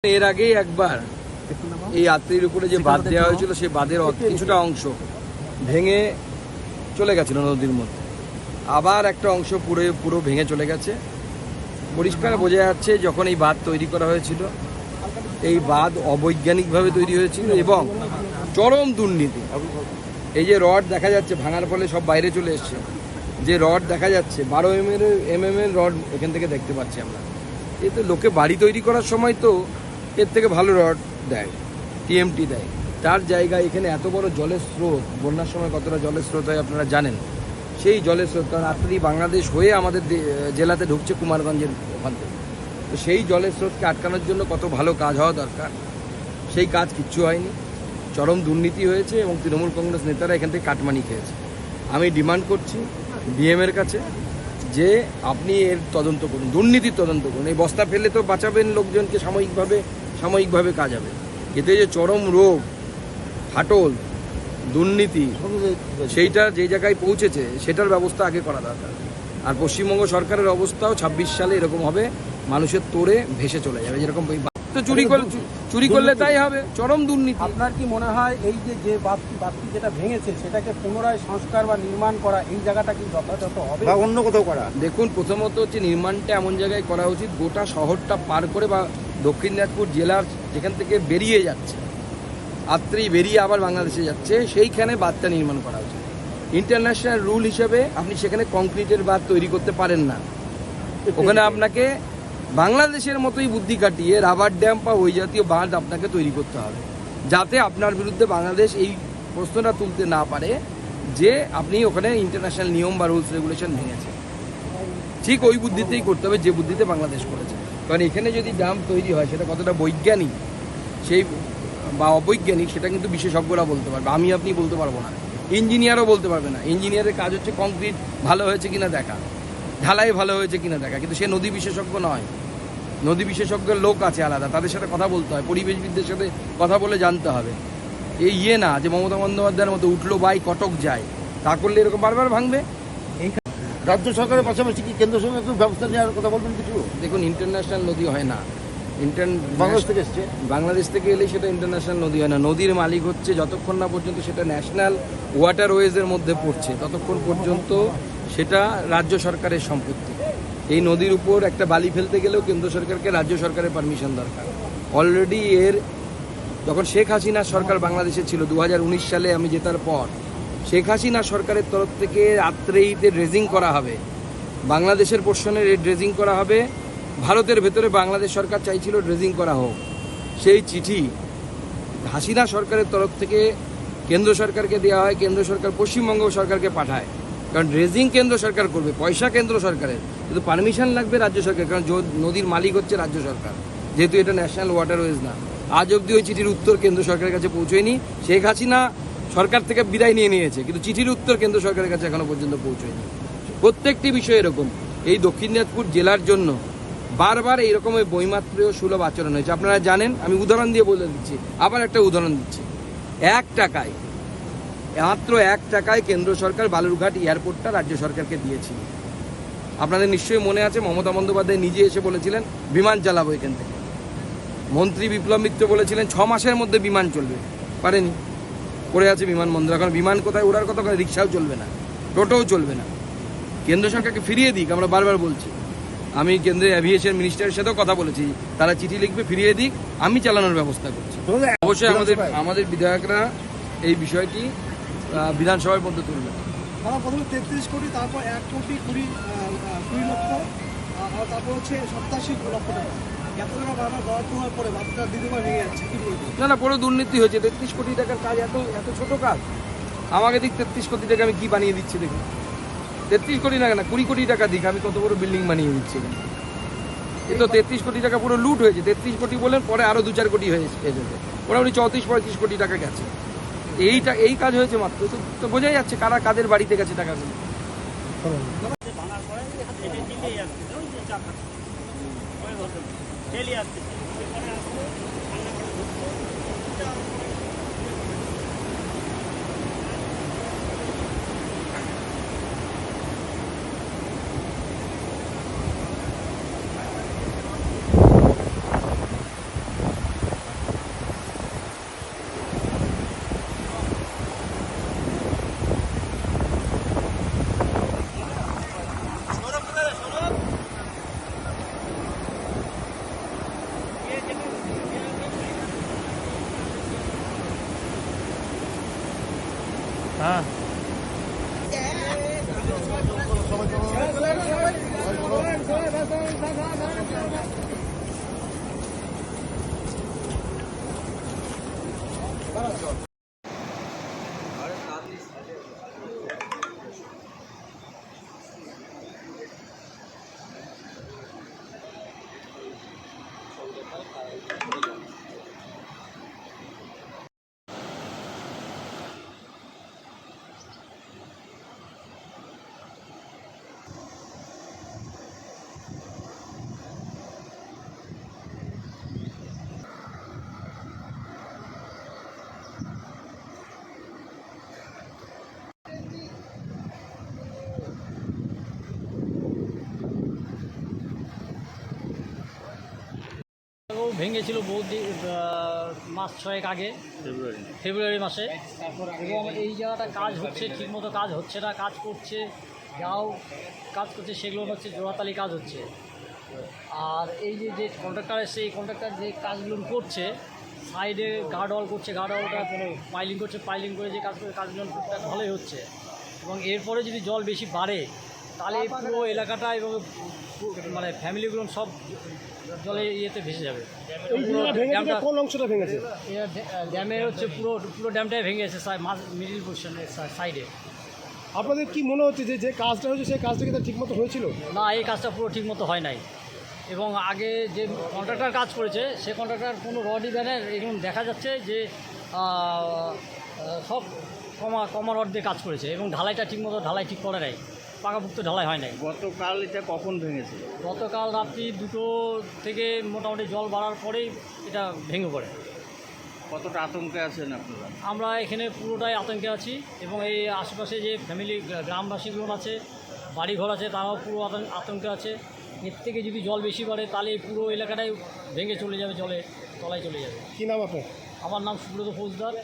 এর আগেই একবার এই আত্রীর উপরে যে বাঁধ দেওয়া হয়েছিল সেই বাঁধের কিছুটা অংশ ভেঙে চলে গেছিল নদীর মধ্যে, আবার একটা অংশ পুরো ভেঙে চলে গেছে। পরিষ্কার বোঝা যাচ্ছে যখন এই বাঁধ তৈরি করা হয়েছিল এই বাঁধ অবৈজ্ঞানিকভাবে তৈরি হয়েছিল এবং চরম দুর্নীতি। এই যে রড দেখা যাচ্ছে ভাঙার ফলে সব বাইরে চলে এসছে, যে রড দেখা যাচ্ছে 12 mm এর রড এখান থেকে দেখতে পাচ্ছি আমরা। এই তো লোকে বাড়ি তৈরি করার সময় তো এর থেকে ভালো রড দেয়, TMT দেয়। তার জায়গায় এখানে এত বড় জলের স্রোত, বন্যার সময় কতটা জলের স্রোত হয় আপনারা জানেন। সেই জলের স্রোত, কারণ আপনি বাংলাদেশ হয়ে আমাদের জেলাতে ঢুকছে কুমারগঞ্জের ওখান থেকে, তো সেই জলের স্রোতকে আটকানোর জন্য কত ভালো কাজ হওয়া দরকার, সেই কাজ কিচ্ছু হয়নি। চরম দুর্নীতি হয়েছে এবং তৃণমূল কংগ্রেস নেতারা এখান থেকে কাটমানি খেয়েছে। আমি ডিমান্ড করছি DM এর কাছে যে আপনি এর তদন্ত করুন, দুর্নীতির তদন্ত করুন। এই বস্তা ফেলে তো বাঁচাবেন লোকজনকে, সাময়িকভাবে কাজ হবে। এতে যে চরম রোগ, ফাটল, দুর্নীতি সেইটা যে জায়গায় পৌঁছেছে সেটার ব্যবস্থা আগে করা দরকার। আর পশ্চিমবঙ্গ সরকারের অবস্থাও 26 সালে এরকম হবে, মানুষের তোড়ে ভেসে চলে যাবে। যেরকম তো চুরি করলে তাই হবে, চরম দুর্নীতি। আপনার কি মনে হয় এই যে বাঁধটি যেটা ভেঙেছে সেটাকে পুনরায় সংস্কার বা নির্মাণ করা, এই জায়গাটা কি যথাযথ হবে বা অন্য কোথাও করা? দেখুন, প্রথমত হচ্ছে নির্মাণটা এমন জায়গায় করা উচিত গোটা শহরটা পার করে বা দক্ষিণ দিনাজপুর জেলার যেখান থেকে বেরিয়ে যাচ্ছে আত্রি, বেরিয়ে আবার বাংলাদেশে যাচ্ছে, সেইখানে বাঁধটা নির্মাণ করা উচিত। ইন্টারন্যাশনাল রুল হিসেবে আপনি সেখানে কংক্রিটের বাঁধ তৈরি করতে পারেন না। ওখানে আপনাকে বাংলাদেশের মতোই বুদ্ধি কাটিয়ে রাবার ড্যাম বা ওই জাতীয় বাঁধ আপনাকে তৈরি করতে হবে, যাতে আপনার বিরুদ্ধে বাংলাদেশ এই প্রশ্নটা তুলতে না পারে যে আপনি ওখানে ইন্টারন্যাশনাল নিয়ম বা রুলস রেগুলেশন ভেঙেছে। ঠিক ওই বুদ্ধিতেই করতে হবে যে বুদ্ধিতে বাংলাদেশ করেছে। কারণ এখানে যদি ড্যাম তৈরি হয় সেটা কতটা বৈজ্ঞানিক সেই বা অবৈজ্ঞানিক সেটা কিন্তু বিশেষজ্ঞরা বলতে পারবে, আমি আপনি বলতে পারবো না, ইঞ্জিনিয়ারও বলতে পারবে না। ইঞ্জিনিয়ারের কাজ হচ্ছে কংক্রিট ভালো হয়েছে কিনা দেখা, ঢালাই ভালো হয়েছে কিনা দেখা, কিন্তু সে নদী বিশেষজ্ঞ নয়। নদী বিশেষজ্ঞের লোক আছে আলাদা, তাদের সাথে কথা বলতে হয়, পরিবেশবিদদের সাথে কথা বলে জানতে হবে। এই না যে মমতা বন্দ্যোপাধ্যায়ের মতো উঠলো বাই কটক যায়, তা করলে এরকম বারবার ভাঙবে। রাজ্য সরকারের পাশাপাশি কি কেন্দ্র সরকার একটু ব্যবস্থা নেওয়ার কথা বলবেন কিছু? দেখুন, ইন্টারন্যাশনাল নদী হয় না, বাংলাদেশ থেকে এলে সেটা ইন্টারন্যাশনাল নদী হয় না। নদীর মালিক হচ্ছে যতক্ষণ না পর্যন্ত সেটা ন্যাশনাল ওয়াটারওয়েজের মধ্যে পড়ছে ততক্ষণ পর্যন্ত সেটা রাজ্য সরকারের সম্পত্তি। এই নদীর উপর একটা বালি ফেলতে গেলেও কেন্দ্র সরকারকে রাজ্য সরকারের পারমিশন দরকার। অলরেডি যখন শেখ হাসিনা সরকার বাংলাদেশে ছিল 2019 সালে আমি জেতার পর, শেখ হাসিনা সরকারের তরফ থেকে আত্রেইতে ড্রেজিং করা হবে, বাংলাদেশের পোর্শনে ড্রেজিং করা হবে। ভারতের ভেতরে বাংলাদেশ সরকার চাইছিল ড্রেজিং করা হোক। সেই চিঠি হাসিনা সরকারের তরফ থেকে কেন্দ্র সরকারকে দেওয়া হয়, কেন্দ্র সরকার পশ্চিমবঙ্গ সরকারকে পাঠায়। কারণ ড্রেজিং কেন্দ্র সরকার করবে, পয়সা কেন্দ্র সরকারের, কিন্তু পারমিশন লাগবে রাজ্য সরকার, কারণ নদীর মালিক হচ্ছে রাজ্য সরকার, যেহেতু এটা ন্যাশনাল ওয়াটারওয়েজ না। আজ অবধি ওই চিঠির উত্তর কেন্দ্র সরকারের কাছে পৌঁছয়নি। শেখ হাসিনা সরকার থেকে বিদায় নিয়ে নিয়েছে, কিন্তু চিঠির উত্তর কেন্দ্র সরকারের কাছে এখনো পর্যন্ত পৌঁছয়নি। প্রত্যেকটি বিষয় এরকম। এই দক্ষিণ দিনাজপুর জেলার জন্য বারবার এইরকম বৈমাত্রীয় সুলভ আচরণ হয়েছে, আপনারা জানেন। আমি উদাহরণ দিয়ে বলে দিচ্ছি, আবার একটা উদাহরণ দিচ্ছি। 1 টাকায়, মাত্র 1 টাকায় কেন্দ্র সরকার বালুরঘাট এয়ারপোর্টটা রাজ্য সরকারকে দিয়েছিল। আপনাদের নিশ্চয়ই মনে আছে, মমতা বন্দ্যোপাধ্যায় নিজে এসে বলেছিলেন বিমান চালাবো এখান থেকে। মন্ত্রী বিপ্লব মিত্র বলেছিলেন 6 মাসের মধ্যে বিমান চলবে, পারেনি, পড়ে আছে বিমানবন্দর। এখন বিমান কোথায় ওড়ার কথা, রিক্সাও চলবে না, টোটোও চলবে না। কেন্দ্র সরকারকে ফিরিয়ে দিক, আমরা বারবার বলছি। আমি কেন্দ্রের অ্যাভিয়েশন মিনিস্টারের সাথেও কথা বলেছি, তারা চিঠি লিখবে, ফিরিয়ে দিক, আমি চালানোর ব্যবস্থা করছি। অবশ্যই আমাদের বিধায়করা এই বিষয়টি বিধানসভার মধ্যে তুলবে। তারা প্রথমে 33 কোটি, তারপর 1 কোটি 20 লক্ষ, আর তারপর হচ্ছে 87 লক্ষ টাকা। এত টাকা বারবার বরাদ্দ হওয়ার পরে বাচ্চাটা দ্বিতীয়বার ভেঙে যাচ্ছে। না, পুরো দুর্নীতি হয়েছে। 33 কোটি টাকার কাজ এত ছোট কাজ। আমাকে দিক 33 কোটি টাকা আমি কি বানিয়ে দিচ্ছি দেখুন। 33 কোটি টাকা না, 20 কোটি টাকা দিক, আমি কত বড় বিল্ডিং বানিয়ে দিচ্ছি। এ তো 33 কোটি টাকা পুরো লুট হয়েছে। 33 কোটি বলেন, পরে আরো 2-4 কোটি হয়ে এসেছে, মোটামুটি 34-35 কোটি টাকা গেছে। এই কাজ হয়েছে মাত্র, তো বোঝাই যাচ্ছে কারা কাদের বাড়িতে গেছে টাকাগুলো। হ্যাঁ ও ভেঙেছিল মাস 6 আগে ফেব্রুয়ারি মাসে। এবং এই জায়গাটা কাজ হচ্ছে, ঠিকমতো কাজ হচ্ছে না, কাজ করছে যাও কাজ করছে সেগুলো হচ্ছে জোড়াতালি কাজ হচ্ছে। আর এই যে কন্ট্রাক্টর এসে এই কন্ট্রাক্টর যে কাজগুলো করছে, সাইডে গার্ডওয়াল করছে, গার্ডওয়ালটা পাইলিং করছে, পাইলিং করে যে কাজ করে কাজগুলো টুকটাক ভালোই হচ্ছে। এবং এরপরে যদি জল বেশি বাড়ে তাহলে এই পুরো এলাকাটা এবং মানে ফ্যামিলিগুলো সব জলে ইয়েতে ভেসে যাবে। ড্যামটা কোন অংশটা ভেঙেছে? ড্যামের হচ্ছে পুরো ড্যামটাই ভেঙে গেছে মিডিল পোর্শনের সাইডে। আপনাদের কি মনে হচ্ছে যে কাজটা হয়েছে সেই কাজটা কি ঠিকমতো হয়েছিল? না, এই কাজটা পুরো ঠিকমতো হয় নাই। এবং আগে যে কন্ট্রাক্টর কাজ করেছে সে কন্ট্রাক্টর কোনো রডই ব্যানের এরকম দেখা যাচ্ছে যে সব কমা রড দিয়ে কাজ করেছে এবং ঢালাইটা ঠিকমতো ঢালাই ঠিক করে নাই, পাকাপুক্ত ঢালাই হয় নাই। গতকাল এটা কখন ভেঙেছিল? গতকাল রাত্রি 2টো থেকে মোটামুটি জল বাড়ার পরেই এটা ভেঙে পড়ে। কতটা আতঙ্কে আছেন আপনারা? আমরা এখানে পুরোটাই আতঙ্কে আছি এবং এই আশেপাশে যে ফ্যামিলি গ্রামবাসীগুলো আছে, বাড়িঘর আছে, তারাও পুরো আতঙ্কে আছে। এর থেকে যদি জল বেশি বাড়ে তাহলে এই পুরো এলাকাটাই ভেঙে চলে যাবে, জলে তলায় চলে যাবে। কি নাম আপনার? আমার নাম সুব্রত ফৌজদার।